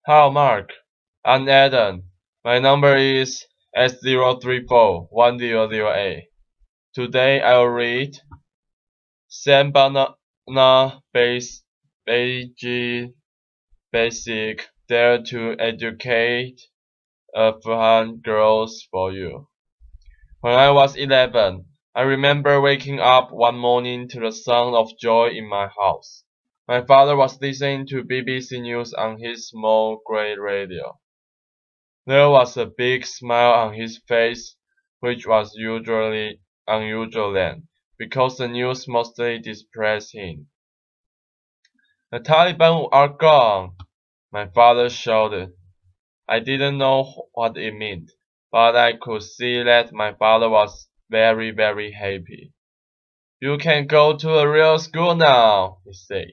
Hi, Mark. I'm Adam. My number is S034100A. Today I will read Shabana Basij Basic Dare to Educate Afghan Girls for You. When I was 11, I remember waking up one morning to the sound of joy in my house. My father was listening to BBC News on his small grey radio. There was a big smile on his face, which was usually unusual then, because the news mostly depressed him. The Taliban are gone, my father shouted. I didn't know what it meant, but I could see that my father was very, very happy. You can go to a real school now, he said.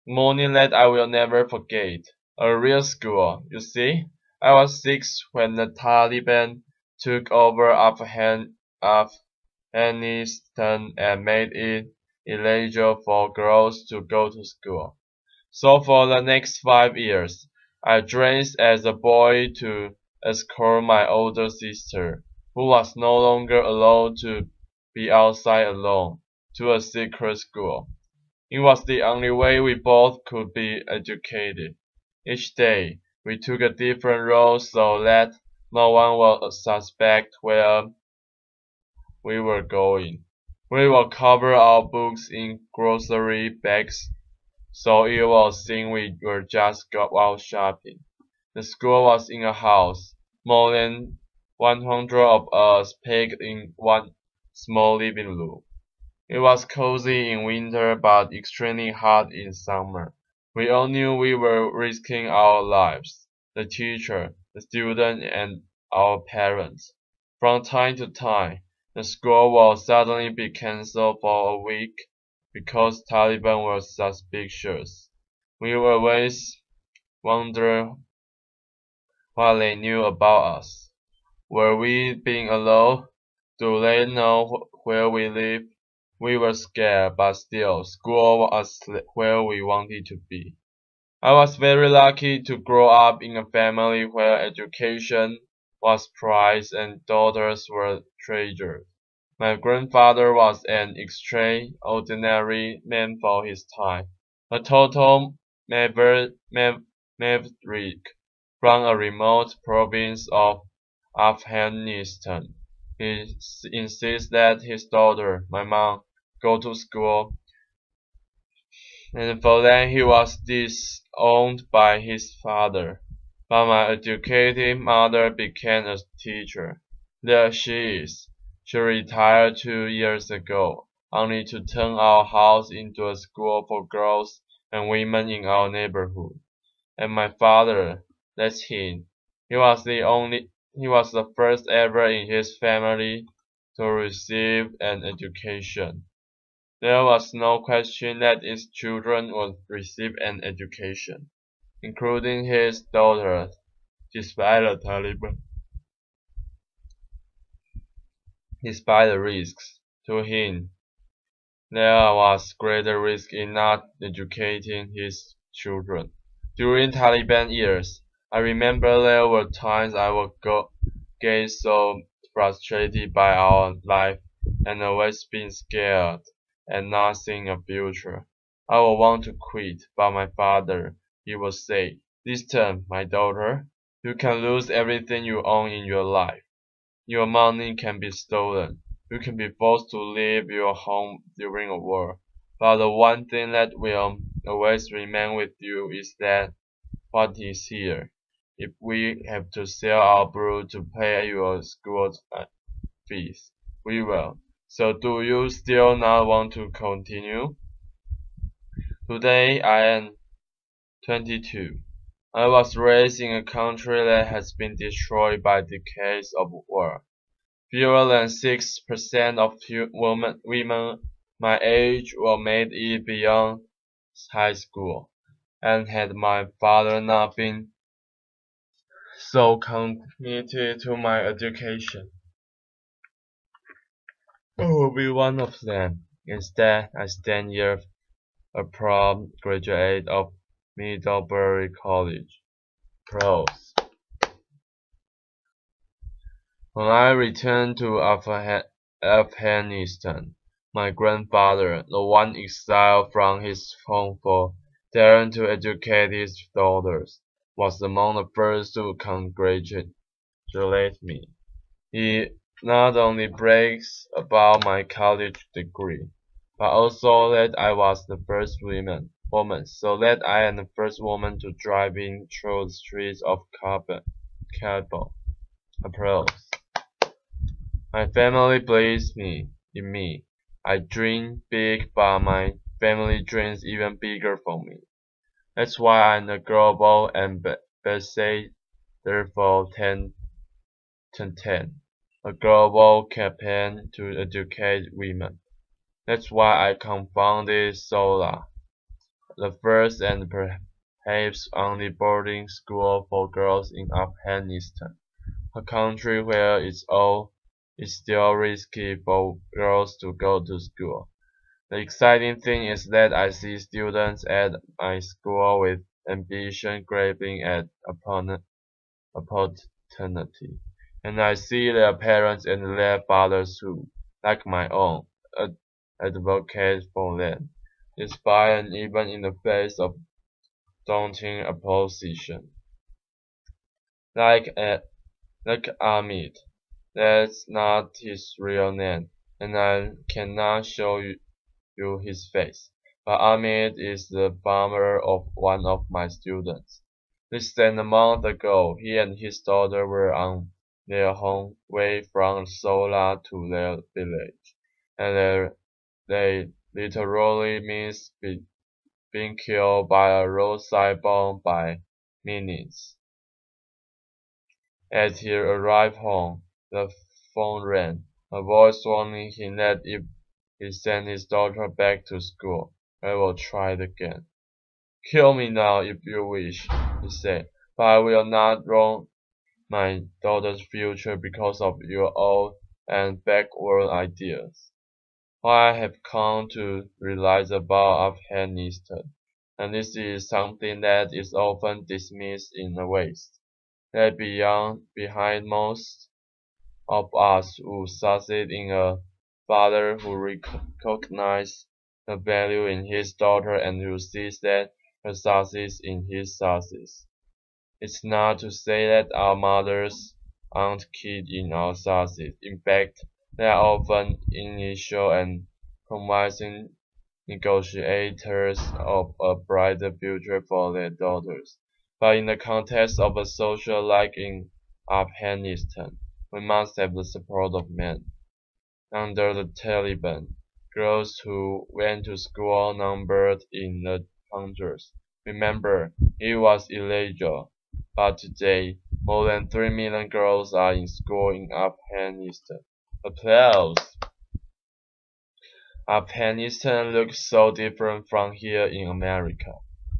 A morning that I will never forget. A real school, you see. I was 6 when the Taliban took over Afghanistan and made it illegal for girls to go to school. So for the next 5 years, I dressed as a boy to escort my older sister, who was no longer allowed to be outside alone, to a secret school. It was the only way we both could be educated. Each day, we took a different road so that no one would suspect where we were going. We would cover our books in grocery bags so it was seen we were just out shopping. The school was in a house. More than 100 of us packed in one small living room. It was cozy in winter but extremely hot in summer. We all knew we were risking our lives, the teacher, the student, and our parents. From time to time, the school would suddenly be cancelled for a week because Taliban were suspicious. We would always wonder what they knew about us. Were we being allowed? Do they know where we live? We were scared, but still, school was where we wanted to be. I was very lucky to grow up in a family where education was prized and daughters were treasured. My grandfather was an extraordinary man for his time, a total maverick from a remote province of Afghanistan. He insists that his daughter, my mom, go to school, and for that he was disowned by his father. But my educated mother became a teacher. There she is. She retired 2 years ago, only to turn our house into a school for girls and women in our neighborhood. And my father, that's him. He was the first ever in his family to receive an education. There was no question that his children would receive an education, including his daughter, despite the Taliban. Despite the risks, to him, there was greater risk in not educating his children. During Taliban years, I remember there were times I would get so frustrated by our life and always being scared and not seeing a future. I would want to quit, but my father, he would say, "Listen, my daughter, you can lose everything you own in your life. Your money can be stolen. You can be forced to leave your home during a war. But the one thing that will always remain with you is that what is here. If we have to sell our brew to pay your school fees, we will. So do you still not want to continue?" Today I am 22. I was raised in a country that has been destroyed by decades of war. Fewer than 6% of women my age were made it beyond high school, and had my father not been so committed to my education, I would be one of them. Instead, I stand here, a proud graduate of Middlebury College. Pros. When I returned to Afghanistan, my grandfather, the one exiled from his home for daring to educate his daughters, was among the first to congratulate me. He not only brags about my college degree, but also that I was the first woman, so that I am the first woman to drive in through the streets of Kabul. Applause. My family believes in me. I dream big, but my family dreams even bigger for me. That's why I'm a global ambassador for 10, a global campaign to educate women. That's why I confounded Sola, the first and perhaps only boarding school for girls in Afghanistan, a country where it's still risky for girls to go to school. The exciting thing is that I see students at my school with ambition grabbing at opportunity, and I see their parents and their fathers who, like my own, advocate for them, despite and even in the face of daunting opposition. Like like Amit, that's not his real name, and I cannot show you his face. But Amit is the farmer of one of my students. Less than a month ago, he and his daughter were on their home way from Sola to their village, and they literally missed being killed by a roadside bomb by minutes. As he arrived home, the phone rang, a voice warning him that if he sent his daughter back to school, I will try it again. Kill me now if you wish, he said, but I will not ruin my daughter's future because of your old and backward ideas. What I have come to realize about Afghanistan, and this is something that is often dismissed in the West, that behind most of us who succeed in a father who recognizes the value in his daughter and who sees that her success in his success. It's not to say that our mothers aren't key in our success. In fact, they are often initial and promising negotiators of a brighter future for their daughters. But in the context of a social like in Afghanistan, we must have the support of men. Under the Taliban, girls who went to school numbered in the hundreds. Remember, it was illegal, but today, more than 3 million girls are in school in Afghanistan. Applause! Afghanistan looks so different from here in America.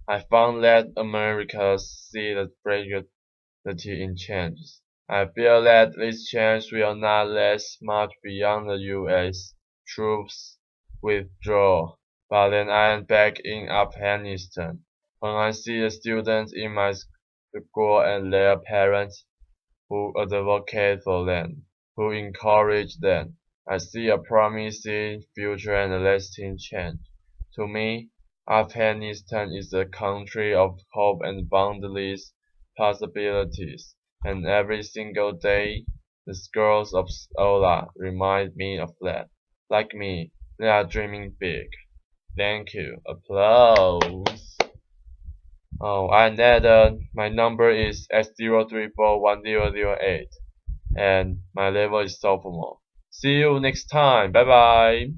I found that America sees the fragility in change. I feel that this change will not last much beyond the U.S. troops withdrawal. But then I am back in Afghanistan. When I see the students in my school and their parents who advocate for them, who encourage them, I see a promising future and a lasting change. To me, Afghanistan is a country of hope and boundless possibilities, and every single day, the girls of Ola remind me of that. Like me, they are dreaming big. Thank you. Applause. Oh, and that my number is S0341008, and my level is sophomore. See you next time. Bye bye.